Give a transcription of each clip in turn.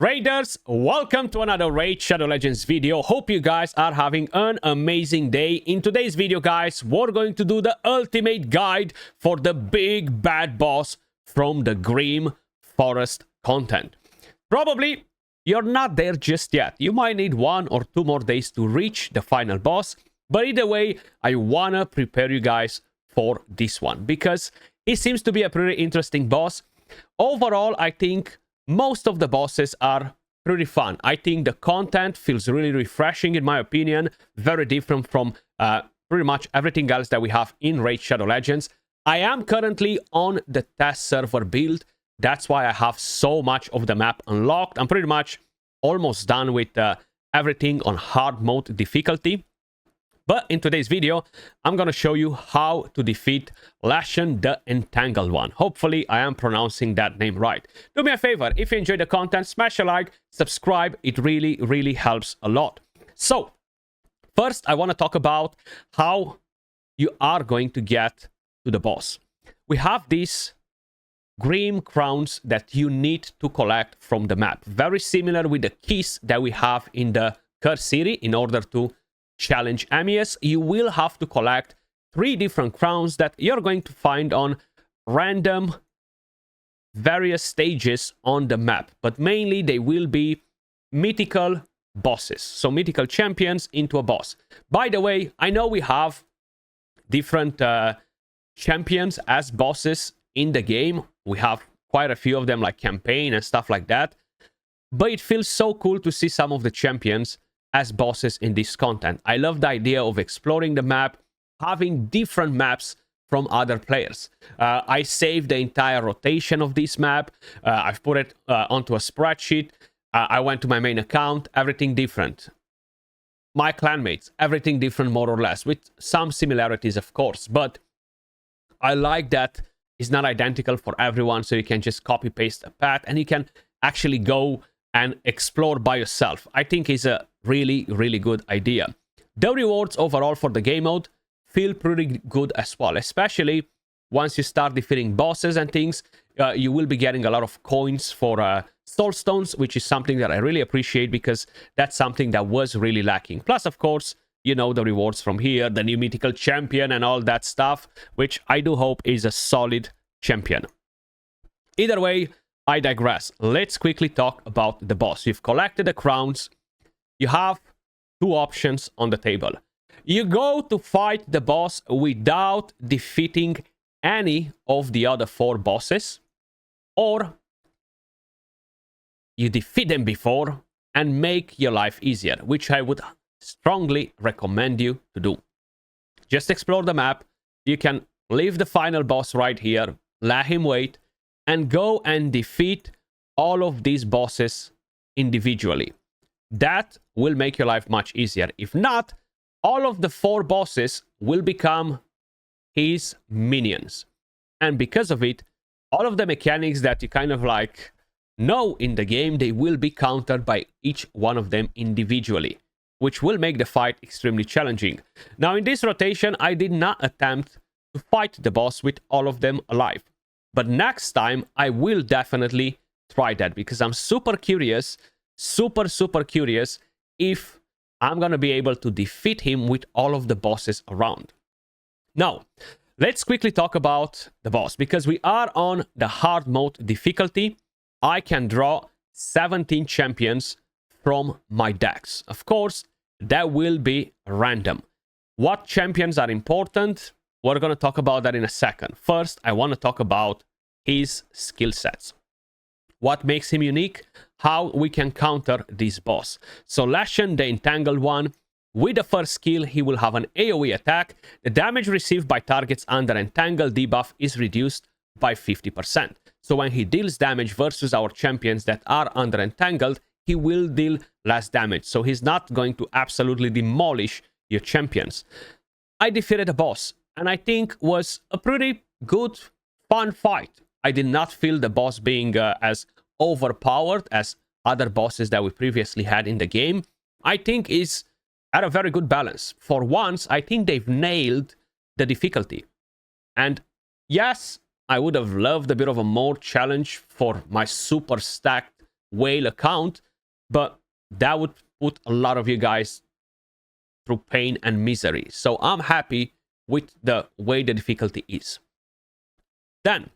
Raiders, welcome to another Raid Shadow Legends video. Hope you guys are having an amazing day. In today's video, guys, we're going to do the ultimate guide for the big bad boss from the Grim Forest content. Probably you're not there just yet. You might need 1 or 2 more days to reach the final boss. But either way, I wanna prepare you guys for this one because it seems to be a pretty interesting boss. Overall, I think most of the bosses are pretty fun. I think the content feels really refreshing in my opinion. Very different from pretty much everything else that we have in Raid Shadow Legends. I am currently on the test server build. That's why I have so much of the map unlocked. I'm pretty much almost done with everything on hard mode difficulty. But in today's video, I'm going to show you how to defeat Leshun the Entangled one. Hopefully, I am pronouncing that name right. Do me a favor, if you enjoyed the content, smash a like, subscribe. It really helps a lot. So, first, I want to talk about how you are going to get to the boss. We have these Grim crowns that you need to collect from the map. Very similar with the keys that we have in the Curse City in order to challenge Amias. You will have to collect 3 different crowns that you're going to find on random various stages on the map, but mainly they will be mythical bosses, so mythical champions into a boss. By the way, I know we have different champions as bosses in the game. We have quite a few of them, like campaign and stuff like that, but it feels so cool to see some of the champions as bosses in this content. I love the idea of exploring the map, having different maps from other players. I saved the entire rotation of this map. I've put it onto a spreadsheet. I went to my main account, everything different. My clanmates, everything different more or less, with some similarities of course, but I like that it's not identical for everyone, so you can just copy paste a path and you can actually go and explore by yourself. I think is a really good idea. The rewards overall for the game mode feel pretty good as well, especially once you start defeating bosses and things. You will be getting a lot of coins for soul stones, which is something that I really appreciate because that's something that was really lacking. Plus, of course, you know, the rewards from here, the new mythical champion and all that stuff, which I do hope is a solid champion. Either way, I digress. Let's quickly talk about the boss. You've collected the crowns. You have 2 options on the table. You go to fight the boss without defeating any of the other 4 bosses, or you defeat them before and make your life easier, which I would strongly recommend you to do. Just explore the map. You can leave the final boss right here, let him wait, and go and defeat all of these bosses individually. That will make your life much easier. If not, all of the 4 bosses will become his minions. And because of it, all of the mechanics that you kind of like know in the game, they will be countered by each one of them individually, which will make the fight extremely challenging. Now, in this rotation, I did not attempt to fight the boss with all of them alive. But next time, I will definitely try that because I'm super curious, super curious if I'm going to be able to defeat him with all of the bosses around. Now, let's quickly talk about the boss because we are on the hard mode difficulty. I can draw 17 champions from my decks. Of course, that will be random. What champions are important? We're going to talk about that in a second. First, I want to talk about his skill sets. What makes him unique? How we can counter this boss. So Leshun the Entangled one, with the first skill, he will have an AoE attack. The damage received by targets under Entangled debuff is reduced by 50%. So when he deals damage versus our champions that are under Entangled, he will deal less damage. So he's not going to absolutely demolish your champions. I defeated a boss, and I think was a pretty good, fun fight. I did not feel the boss being as overpowered as other bosses that we previously had in the game. I think is at a very good balance. For once, I think they've nailed the difficulty. And yes, I would have loved a bit of a more challenge for my super stacked whale account, but that would put a lot of you guys through pain and misery. So I'm happy with the way the difficulty is. Then,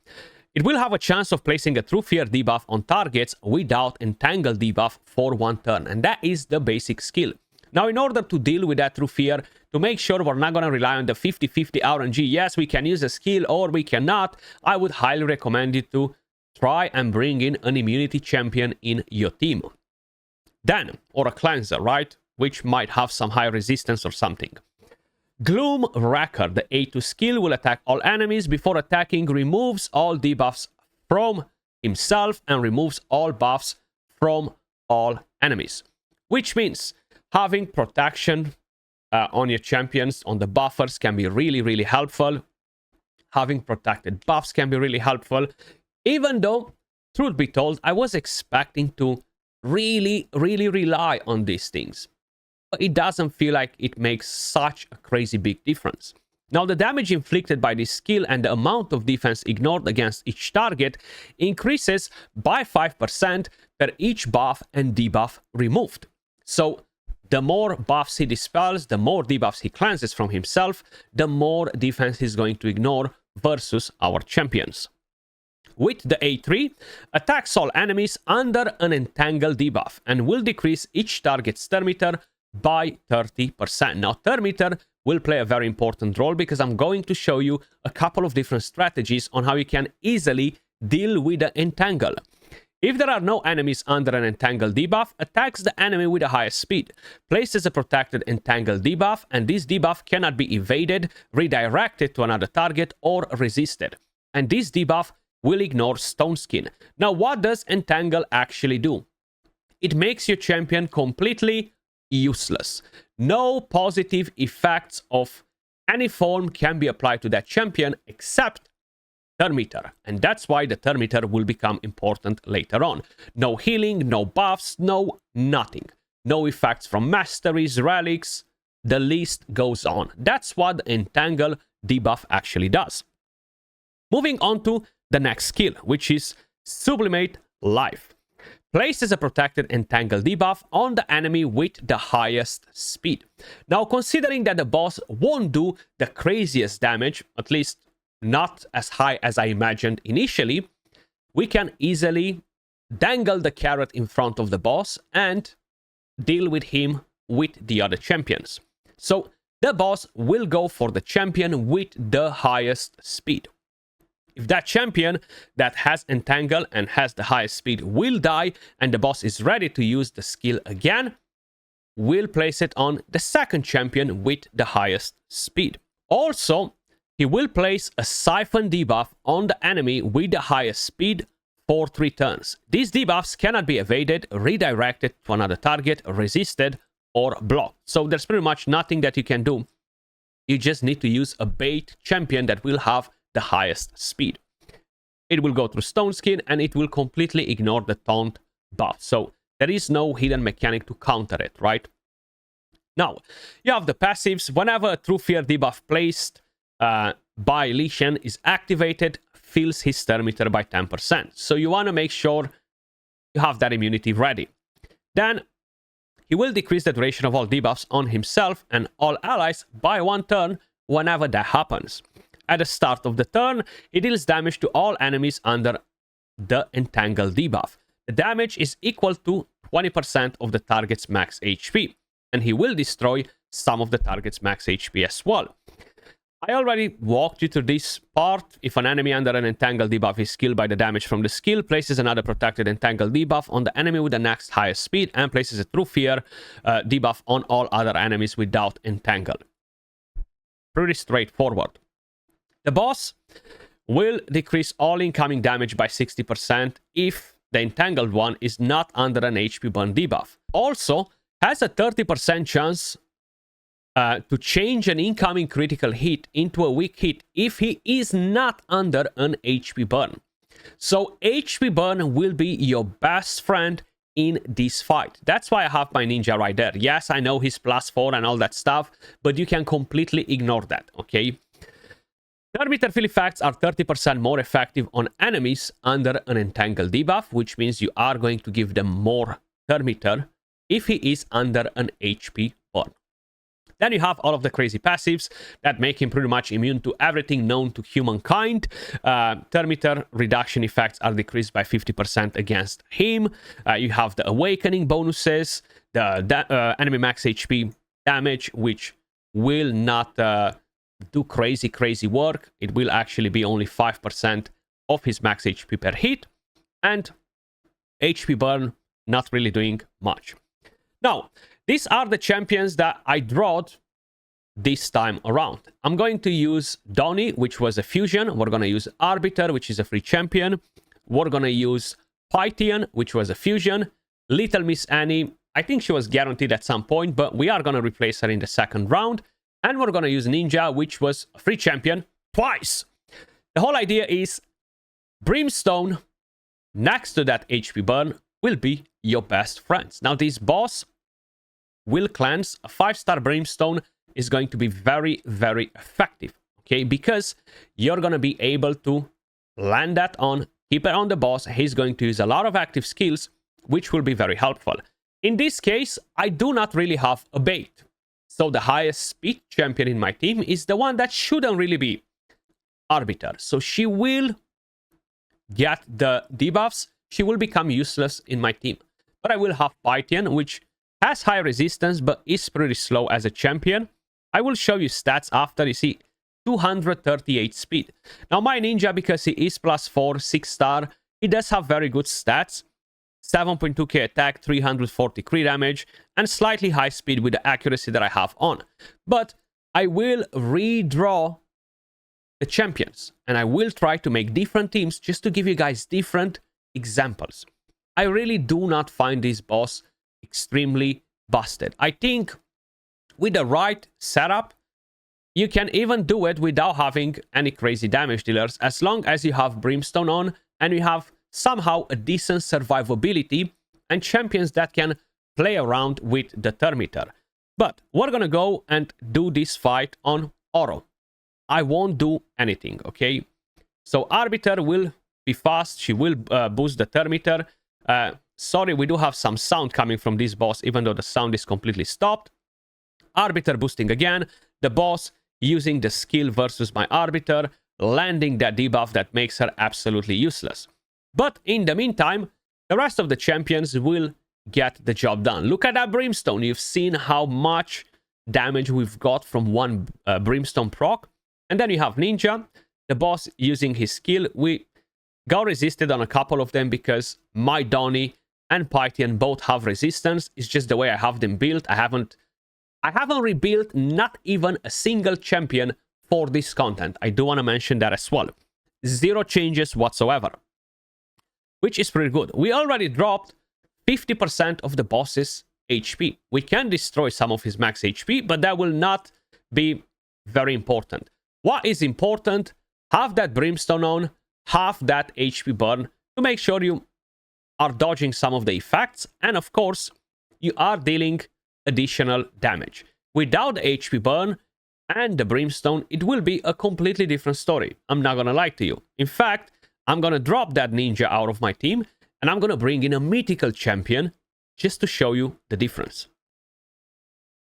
it will have a chance of placing a True Fear debuff on targets without Entangle debuff for 1 turn, and that is the basic skill. Now, in order to deal with that True Fear, to make sure we're not going to rely on the 50-50 RNG, yes, we can use a skill or we cannot, I would highly recommend you to try and bring in an immunity champion in your team. Then, or a cleanser, right? Which might have some high resistance or something. Gloom Wrecker, the A2 skill, will attack all enemies. Before attacking, removes all debuffs from himself and removes all buffs from all enemies. Which means having protection on your champions, on the buffers, can be really, really helpful. Having protected buffs can be really helpful. Even though, truth be told, I was expecting to really, really rely on these things. But it doesn't feel like it makes such a crazy big difference. Now, the damage inflicted by this skill and the amount of defense ignored against each target increases by 5% per each buff and debuff removed. So, the more buffs he dispels, the more debuffs he cleanses from himself, the more defense he's going to ignore versus our champions. With the A3, attacks all enemies under an Entangle debuff and will decrease each target's turn meter by 30%. Now, turn meter will play a very important role because I'm going to show you a couple of different strategies on how you can easily deal with the Entangle. If there are no enemies under an Entangle debuff, attacks the enemy with the highest speed, places a protected Entangle debuff, and this debuff cannot be evaded, redirected to another target, or resisted. And this debuff will ignore Stone Skin. Now, what does Entangle actually do? It makes your champion completely useless. No positive effects of any form can be applied to that champion except turn meter, and that's why the turn meter will become important later on. No healing, no buffs, no nothing. No effects from masteries, relics, the list goes on. That's what the Entangle debuff actually does. Moving on to the next skill, which is Sublimate Life. Places a protected Entangle debuff on the enemy with the highest speed. Now, considering that the boss won't do the craziest damage, at least not as high as I imagined initially, we can easily dangle the carrot in front of the boss and deal with him with the other champions. So, the boss will go for the champion with the highest speed. If that champion that has Entangle and has the highest speed will die and the boss is ready to use the skill again, we'll place it on the second champion with the highest speed. Also, he will place a Siphon debuff on the enemy with the highest speed for 3 turns. These debuffs cannot be evaded, redirected to another target, resisted, or blocked. So there's pretty much nothing that you can do. You just need to use a bait champion that will have the highest speed. It will go through Stone Skin and it will completely ignore the taunt buff. So there is no hidden mechanic to counter it, right? Now, you have the passives. Whenever a True Fear debuff placed by Lashan is activated, fills his turn meter by 10%. So you want to make sure you have that immunity ready. Then he will decrease the duration of all debuffs on himself and all allies by 1 turn whenever that happens. At the start of the turn, it deals damage to all enemies under the Entangle debuff. The damage is equal to 20% of the target's max HP, and he will destroy some of the target's max HP as well. I already walked you through this part. If an enemy under an Entangle debuff is killed by the damage from the skill, places another protected Entangle debuff on the enemy with the next highest speed, and places a True Fear debuff on all other enemies without Entangle. Pretty straightforward. The boss will decrease all incoming damage by 60% if the Entangled one is not under an HP burn debuff. Also, has a 30% chance to change an incoming critical hit into a weak hit if he is not under an HP burn. So HP burn will be your best friend in this fight. That's why I have my ninja right there. Yes, I know he's +4 and all that stuff, but you can completely ignore that, okay? Termiter field effects are 30% more effective on enemies under an Entangled debuff, which means you are going to give them more Termiter if he is under an HP burn. Then you have all of the crazy passives that make him pretty much immune to everything known to humankind. Termiter reduction effects are decreased by 50% against him. You have the awakening bonuses, the enemy max HP damage, which will not do crazy work. It will actually be only 5% of his max HP per hit. And HP burn, not really doing much. Now, these are the champions that I drawed this time around. I'm going to use Donnie, which was a fusion. We're going to use Arbiter, which is a free champion. We're going to use Pythian, which was a fusion. Little Miss Annie, I think she was guaranteed at some point, but we are going to replace her in the second round. And we're going to use Ninja, which was a free champion twice. The whole idea is Brimstone next to that HP burn will be your best friends. Now, this boss will cleanse. A 5-star Brimstone is going to be very effective, okay? Because you're going to be able to land that on, keep it on the boss. He's going to use a lot of active skills, which will be very helpful. In this case, I do not really have a bait. So the highest speed champion in my team is the one that shouldn't really be Arbiter. So she will get the debuffs. She will become useless in my team. But I will have Pythian, which has high resistance, but is pretty slow as a champion. I will show you stats after. You see, 238 speed. Now, my Ninja, because he is +4, 6-star, he does have very good stats. 7.2k attack, 340 crit damage, and slightly high speed with the accuracy that I have on. But I will redraw the champions, and I will try to make different teams just to give you guys different examples. I really do not find this boss extremely busted. I think with the right setup, you can even do it without having any crazy damage dealers, as long as you have Brimstone on and you have somehow a decent survivability and champions that can play around with the Termiter. But we're gonna go and do this fight on Oro. I won't do anything, okay? So Arbiter will be fast. She will boost the Termiter. Sorry, we do have some sound coming from this boss, even though the sound is completely stopped. Arbiter boosting again. The boss using the skill versus my Arbiter, landing that debuff that makes her absolutely useless. But in the meantime, the rest of the champions will get the job done. Look at that Brimstone. You've seen how much damage we've got from one Brimstone proc. And then you have Ninja, the boss using his skill. We got resisted on a couple of them because my Donnie and Pythian both have resistance. It's just the way I have them built. I haven't rebuilt not even a single champion for this content. I do want to mention that as well. 0 changes whatsoever, which is pretty good. We already dropped 50% of the boss's HP. We can destroy some of his max HP, but that will not be very important. What is important? Have that Brimstone on, have that HP burn to make sure you are dodging some of the effects, and of course, you are dealing additional damage. Without the HP burn and the Brimstone, it will be a completely different story. I'm not gonna lie to you. In fact, I'm gonna drop that Ninja out of my team, and I'm gonna bring in a Mythical champion just to show you the difference.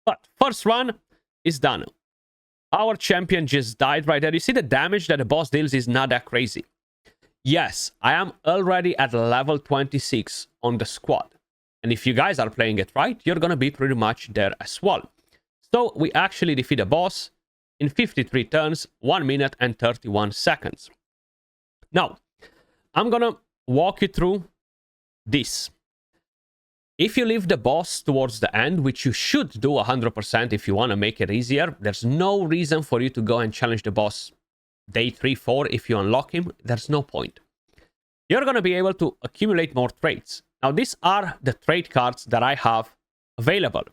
But first run is done. Our champion just died right there. You see the damage that the boss deals is not that crazy. Yes, I am already at level 26 on the squad. And if you guys are playing it right, you're gonna be pretty much there as well. So we actually defeat a boss in 53 turns, 1 minute and 31 seconds. Now, I'm gonna walk you through this. If you leave the boss towards the end, which you should do 100% if you want to make it easier, there's no reason for you to go and challenge the boss day 3, 4 if you unlock him. There's no point. You're going to be able to accumulate more traits. Now, these are the trait cards that I have available.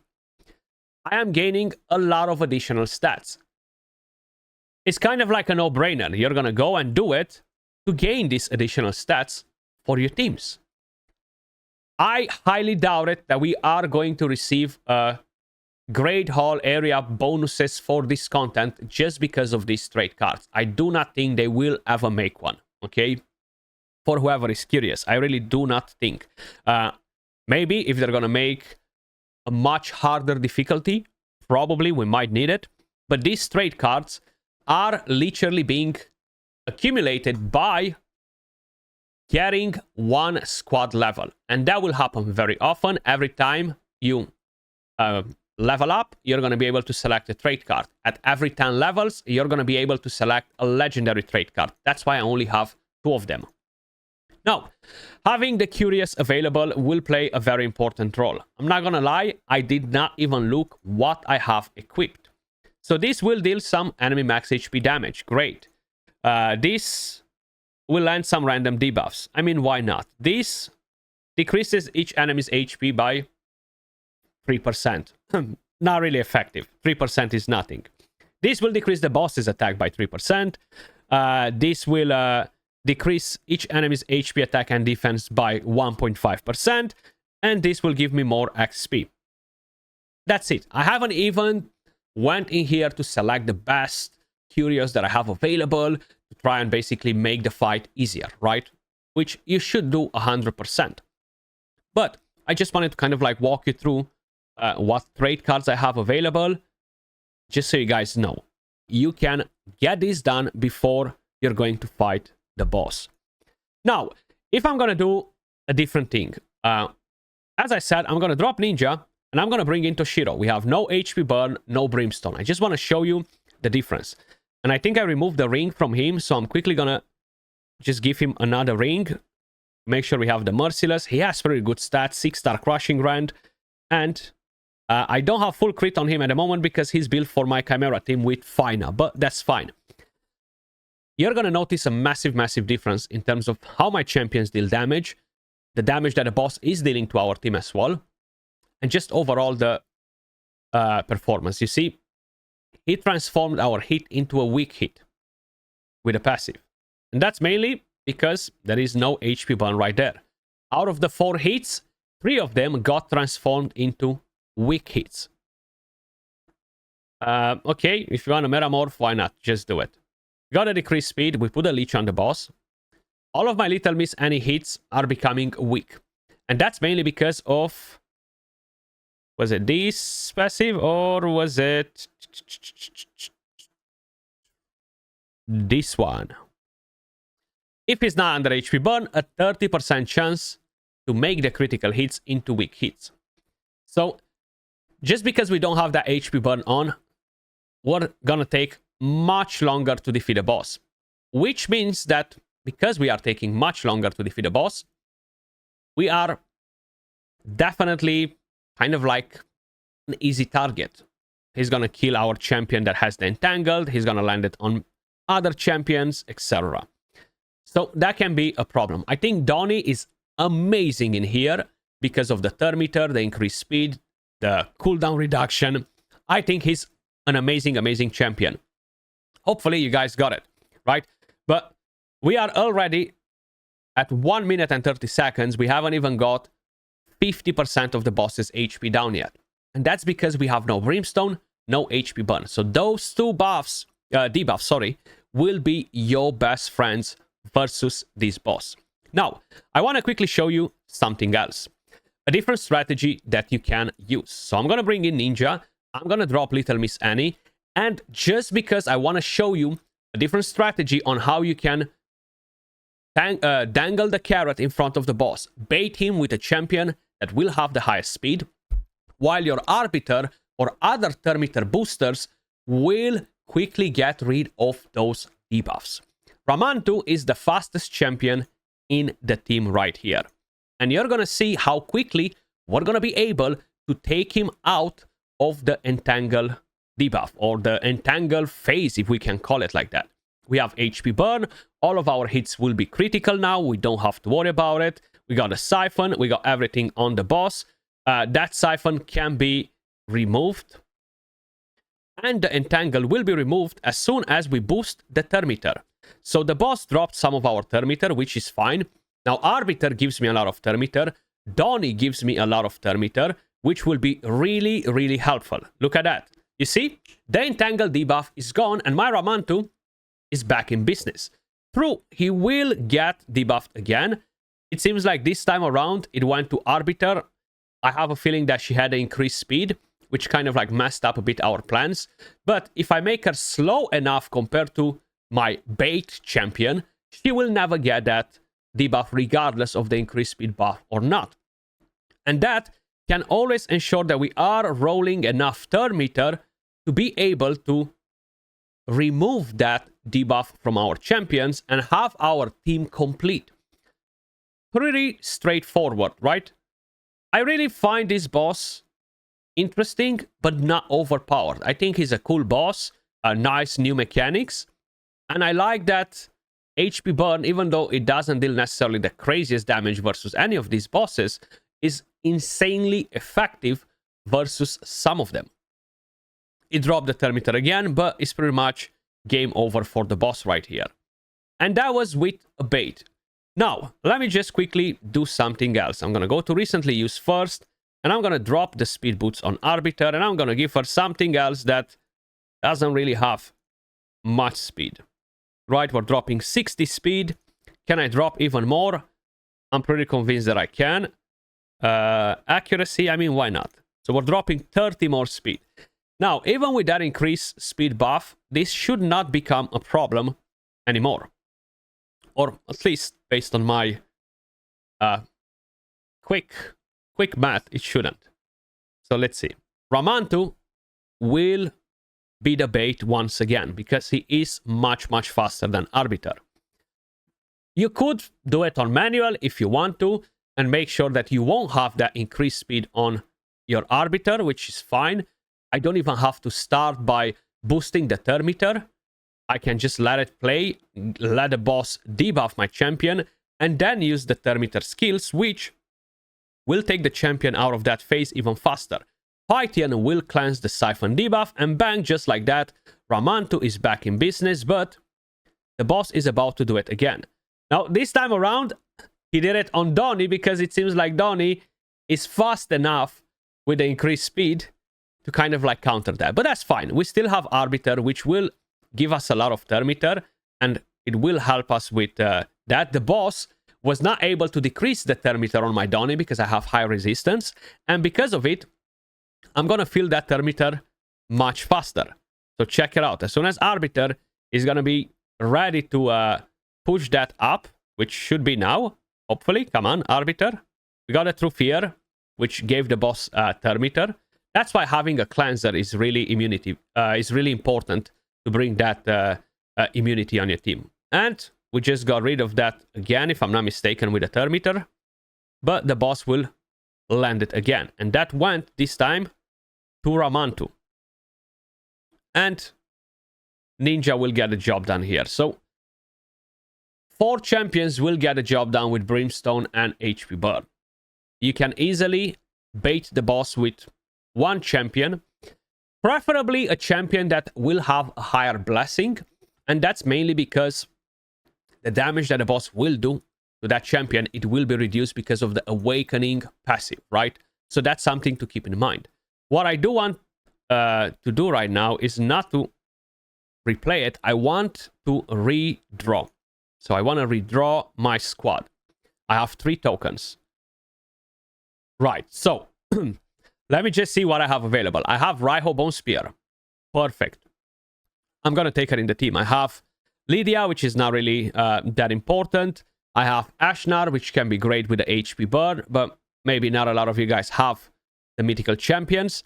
I am gaining a lot of additional stats. It's kind of like a no-brainer. You're going to go and do it to gain these additional stats for your teams. I highly doubt it that we are going to receive a great haul area bonuses for this content just because of these trade cards. I do not think they will ever make one, okay? For whoever is curious, I really do not think. Maybe if they're gonna make a much harder difficulty, probably we might need it. But these trade cards are literally being accumulated by getting one squad level. And that will happen very often. Every time you level up, you're going to be able to select a trade card. At every 10 levels, you're going to be able to select a legendary trade card. That's why I only have 2 of them. Now, having the curios available will play a very important role. I'm not going to lie, I did not even look what I have equipped. So this will deal some enemy max HP damage. Great. This will land some random debuffs. I mean, why not? This decreases each enemy's HP by 3%. Not really effective. 3% is nothing. This will decrease the boss's attack by 3%. This will decrease each enemy's HP, attack, and defense by 1.5%. And this will give me more XP. That's it. I haven't even went in here to select the best curios that I have available to try and basically make the fight easier, right? Which you should do 100%. But I just wanted to kind of like walk you through what trade cards I have available, just so you guys know. You can get this done before you're going to fight the boss. Now, if I'm going to do a different thing, as I said, I'm going to drop Ninja and I'm going to bring in Toshiro. We have no HP burn, no brimstone. I just want to show you the difference. And I think I removed the ring from him, so I'm quickly going to just give him another ring. Make sure we have the Merciless. He has very good stats, 6-star Crushing Rand. And I don't have full crit on him at the moment because he's built for my Chimera team with Fina, but that's fine. You're going to notice a massive, massive difference in terms of how my champions deal damage, the damage that the boss is dealing to our team as well, and just overall the performance. You see, he transformed our hit into a weak hit with a passive. And that's mainly because there is no HP burn right there. Out of the 4 hits, 3 of them got transformed into weak hits. Okay, if you want a Metamorph, why not? Just do it. Got a decreased speed. We put a leech on the boss. All of my Little Miss Annie hits are becoming weak. And that's mainly because of... Was it this passive or was it this one? If he's not under HP burn, a 30% chance to make the critical hits into weak hits. So, just because we don't have that HP burn on, we're gonna take much longer to defeat the boss. Which means that because we are taking much longer to defeat the boss, we are definitely kind of like an easy target. He's gonna kill our champion that has the Entangled, he's gonna land it on other champions, etc. So that can be a problem. I think Donnie is amazing in here because of the Thermeter, the increased speed, the cooldown reduction. I think he's an amazing, amazing champion. Hopefully you guys got it, right? But we are already at 1 minute and 30 seconds. We haven't even got 50% of the boss's HP down yet. And that's because we have no Brimstone, no HP burn. So those 2 buffs, debuffs, sorry, will be your best friends versus this boss. Now, I want to quickly show you something else. A different strategy that you can use. So I'm going to bring in Ninja. I'm going to drop Little Miss Annie. And just because I want to show you a different strategy on how you can dangle the carrot in front of the boss. Bait him with a champion that will have the highest speed, while your Arbiter or other Thermeter boosters will quickly get rid of those debuffs. Ramantu is the fastest champion in the team right here. And you're going to see how quickly we're going to be able to take him out of the Entangle debuff, or the Entangle phase, if we can call it like that. We have HP burn. All of our hits will be critical now. We don't have to worry about it. We got a Siphon. We got everything on the boss. That Siphon can be removed. And the Entangle will be removed as soon as we boost the Thermeter. So the boss dropped some of our Thermeter, which is fine. Now Arbiter gives me a lot of Thermeter. Donnie gives me a lot of Thermeter, which will be really, really helpful. Look at that. You see, the Entangled debuff is gone, and my Ramantu is back in business. True, he will get debuffed again. It seems like this time around, it went to Arbiter. I have a feeling that she had an increased speed, which kind of like messed up a bit our plans. But if I make her slow enough compared to my bait champion, she will never get that debuff regardless of the increased speed buff or not. And that can always ensure that we are rolling enough turn meter to be able to remove that debuff from our champions and have our team complete. Pretty straightforward, right? I really find this boss interesting, but not overpowered. I think he's a cool boss, nice new mechanics, and I like that HP burn, even though it doesn't deal necessarily the craziest damage versus any of these bosses, is insanely effective versus some of them. It dropped the turn meter again, but it's pretty much game over for the boss right here. And that was with a bait. Now, let me just quickly do something else. I'm going to go to recently used first, and I'm going to drop the speed boots on Arbiter, and I'm going to give her something else that doesn't really have much speed. Right, we're dropping 60 speed. Can I drop even more? I'm pretty convinced that I can. Accuracy, I mean, why not? So we're dropping 30 more speed. Now, even with that increased speed buff, this should not become a problem anymore. Or at least, based on my quick math, it shouldn't. So let's see. Ramantu will be the bait once again, because he is much, much faster than Arbiter. You could do it on manual if you want to, and make sure that you won't have that increased speed on your Arbiter, which is fine. I don't even have to start by boosting the turn meter. I can just let it play, let the boss debuff my champion, and then use the turn meter skills, which will take the champion out of that phase even faster. Pythian will cleanse the Siphon debuff, and bang, just like that, Ramantu is back in business, but the boss is about to do it again. Now, this time around, he did it on Donnie, because it seems like Donnie is fast enough with the increased speed to kind of like counter that. But that's fine. We still have Arbiter, which will give us a lot of turn meter, and it will help us with that. The boss was not able to decrease the turn meter on my Donnie because I have high resistance, and because of it, I'm gonna fill that turn meter much faster. So check it out. As soon as Arbiter is gonna be ready to push that up, which should be now, hopefully. Come on, Arbiter. We got it through fear, which gave the boss turn meter. That's why having a cleanser is really important to bring that immunity on your team. And we just got rid of that again, if I'm not mistaken, with the turn meter. But the boss will land it again. And that went, this time, to Ramantu. And Ninja will get the job done here. So, 4 champions will get the job done with Brimstone and HP burn. You can easily bait the boss with 1 champion. Preferably a champion that will have a higher blessing. And that's mainly because the damage that the boss will do to that champion, it will be reduced because of the Awakening passive, right? So that's something to keep in mind. What I do want to do right now is not to replay it. I want to redraw. So I want to redraw my squad. I have 3 tokens. Right, so let me just see what I have available. I have Raiho Bone Spear. Perfect. I'm going to take her in the team. I have Lydia, which is not really that important. I have Ashnar, which can be great with the HP burn, but maybe not a lot of you guys have the mythical champions.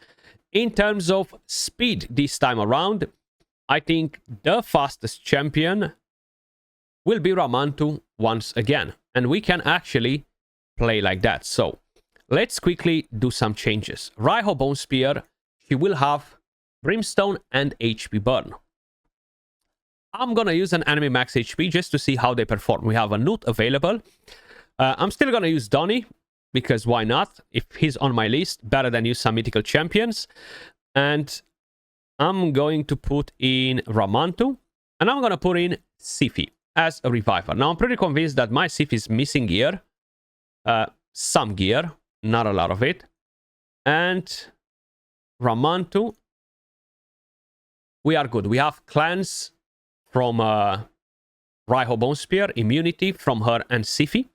In terms of speed this time around, I think the fastest champion will be Ramantu once again. And we can actually play like that. So let's quickly do some changes. Raiho Bone Spear, she will have Brimstone and HP burn. I'm gonna use an enemy max HP just to see how they perform. We have a Newt available. I'm still gonna use Donnie, because why not? If he's on my list, better than use some mythical champions. And I'm going to put in Ramantu, and I'm gonna put in Sifi as a reviver. Now, I'm pretty convinced that my Sifi is missing gear. Some gear, not a lot of it. And Ramantu. We are good. We have Clans from Raiho Bone Spear, immunity from her and Sifi.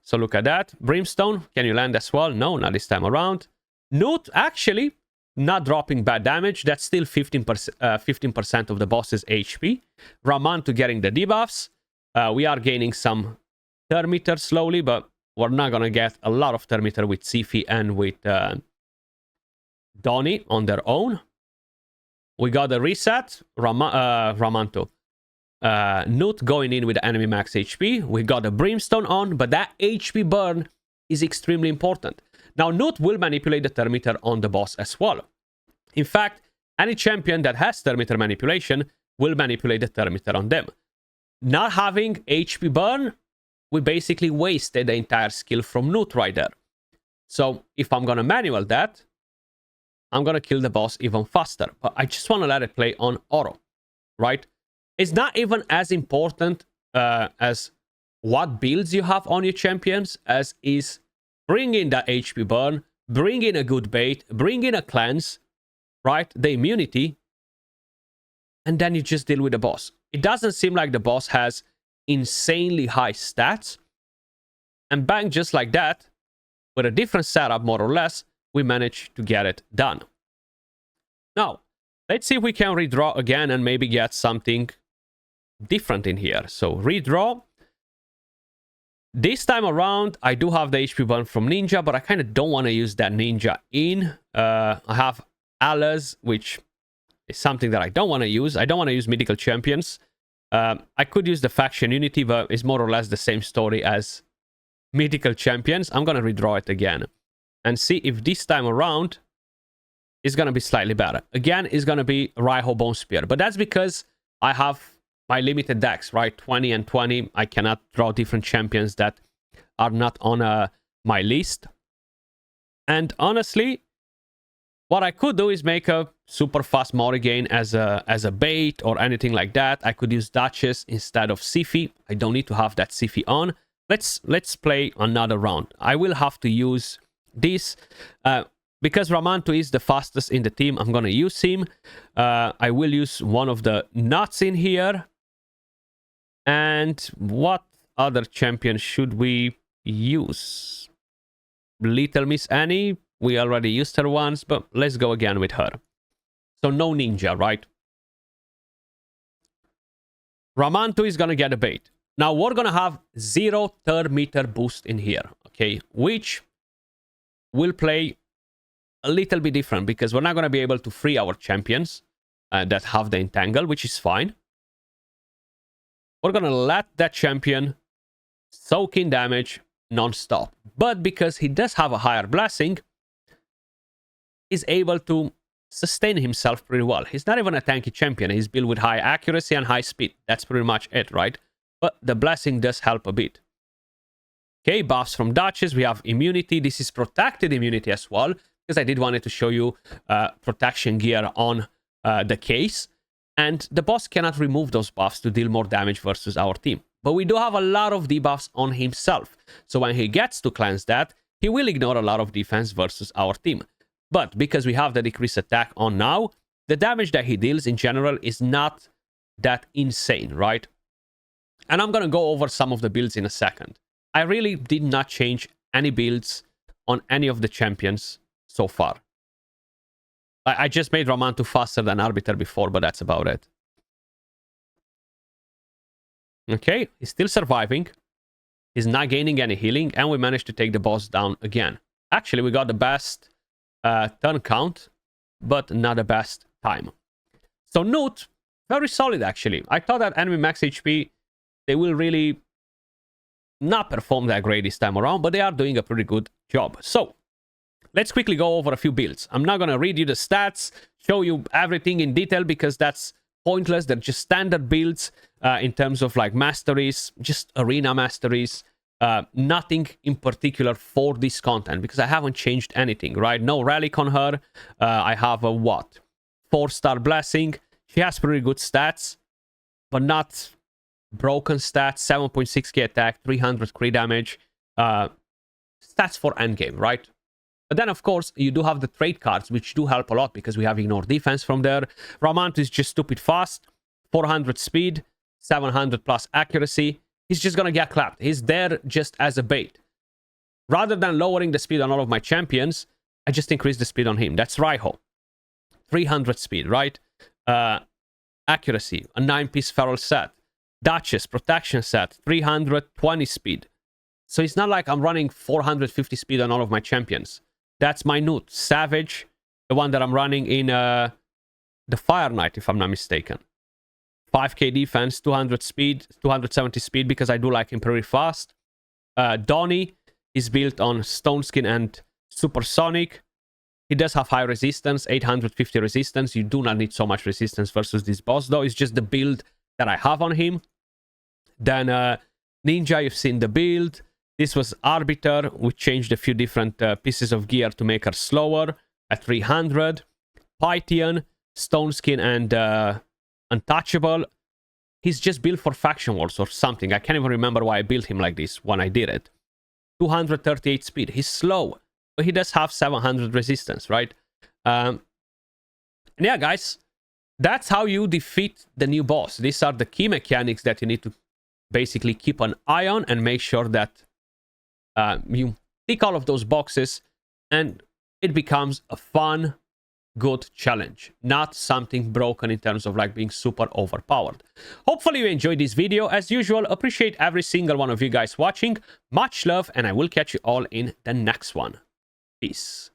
So look at that. Brimstone, can you land as well? No, not this time around. Newt, actually, not dropping bad damage. That's still 15% of the boss's HP. Ramantu getting the debuffs. We are gaining some Thermiter slowly, but we're not going to get a lot of Thermiter with Sifi and with Donnie on their own. We got a reset. Ramantu. Newt going in with the enemy max HP. We got a Brimstone on, but that HP burn is extremely important. Now, Newt will manipulate the Thermiter on the boss as well. In fact, any champion that has Thermiter manipulation will manipulate the Thermiter on them. Not having HP burn, we basically wasted the entire skill from Newt right there. So if I'm going to manual that, I'm going to kill the boss even faster. But I just want to let it play on auto, right? It's not even as important as what builds you have on your champions as is bring in that HP burn, bring in a good bait, bring in a cleanse, right? The immunity, and then you just deal with the boss. It doesn't seem like the boss has insanely high stats. And bang, just like that, with a different setup, more or less, we managed to get it done. Now, let's see if we can redraw again and maybe get something different in here. So redraw. This time around, I do have the HP burn from Ninja, but I kind of don't want to use that Ninja in. I have Alas, which is something that I don't want to use. I don't want to use Mythical Champions. I could use the Faction Unity, but it's more or less the same story as Mythical Champions. I'm going to redraw it again and see if this time around is going to be slightly better. Again, it's going to be Raiho Bone Spear, but that's because I have my limited decks, right? 20 and 20. I cannot draw different champions that are not on my list. And honestly, what I could do is make a super fast Morrigan as a bait or anything like that. I could use Duchess instead of Sifi. I don't need to have that Sifi on. Let's play another round. I will have to use this. Because Ramantu is the fastest in the team, I'm going to use him. I will use one of the nuts in here. And what other champion should we use? Little Miss Annie. We already used her once, but let's go again with her. So no Ninja, right? Ramantu is going to get a bait. Now we're going to have 0 Thermiter boost in here, okay? Which will play a little bit different because we're not going to be able to free our champions that have the Entangle, which is fine. We're going to let that champion soak in damage non-stop. But because he does have a higher blessing, he's able to sustain himself pretty well. He's not even a tanky champion. He's built with high accuracy and high speed. That's pretty much it, right? But the blessing does help a bit. Okay, buffs from Duchess. We have immunity. This is protected immunity as well, because I did wanted to show you protection gear on the case. And the boss cannot remove those buffs to deal more damage versus our team. But we do have a lot of debuffs on himself. So when he gets to cleanse that, he will ignore a lot of defense versus our team. But because we have the decreased attack on now, the damage that he deals in general is not that insane, right? And I'm going to go over some of the builds in a second. I really did not change any builds on any of the champions so far. I just made Ramantu faster than Arbiter before, but that's about it. Okay, he's still surviving. He's not gaining any healing, and we managed to take the boss down again. Actually, we got the best turn count, but not the best time. So Newt, very solid actually. I thought that enemy max HP, they will really not perform that great this time around, but they are doing a pretty good job. So let's quickly go over a few builds. I'm not going to read you the stats, show you everything in detail, because that's pointless. They're just standard builds in terms of like masteries, just arena masteries. Nothing in particular for this content, because I haven't changed anything, right? No relic on her. I have a what? 4-star blessing. She has pretty good stats, but not broken stats. 7.6k attack, 300 crit damage. Stats for endgame, right? But then, of course, you do have the trade cards, which do help a lot because we have Ignore Defense from there. Ramantu is just stupid fast. 400 speed, 700 plus accuracy. He's just going to get clapped. He's there just as a bait. Rather than lowering the speed on all of my champions, I just increase the speed on him. That's Raiho. 300 speed, right? Accuracy, a 9-piece feral set. Duchess, protection set, 320 speed. So it's not like I'm running 450 speed on all of my champions. That's Minute, Savage, the one that I'm running in the Fire Knight, if I'm not mistaken. 5k defense, 200 speed, 270 speed, because I do like him pretty fast. Donnie is built on Stone Skin and Supersonic. He does have high resistance, 850 resistance. You do not need so much resistance versus this boss, though. It's just the build that I have on him. Then Ninja, you've seen the build. This was Arbiter. We changed a few different pieces of gear to make her slower at 300. Pythian, Stone Skin, and Untouchable. He's just built for Faction Wars or something. I can't even remember why I built him like this when I did it. 238 speed. He's slow, but he does have 700 resistance, right? And yeah, guys, that's how you defeat the new boss. These are the key mechanics that you need to basically keep an eye on and make sure that you tick all of those boxes and it becomes a fun, good challenge, not something broken in terms of like being super overpowered. Hopefully you enjoyed this video. As usual, appreciate every single one of you guys watching. Much love, and I will catch you all in the next one. Peace.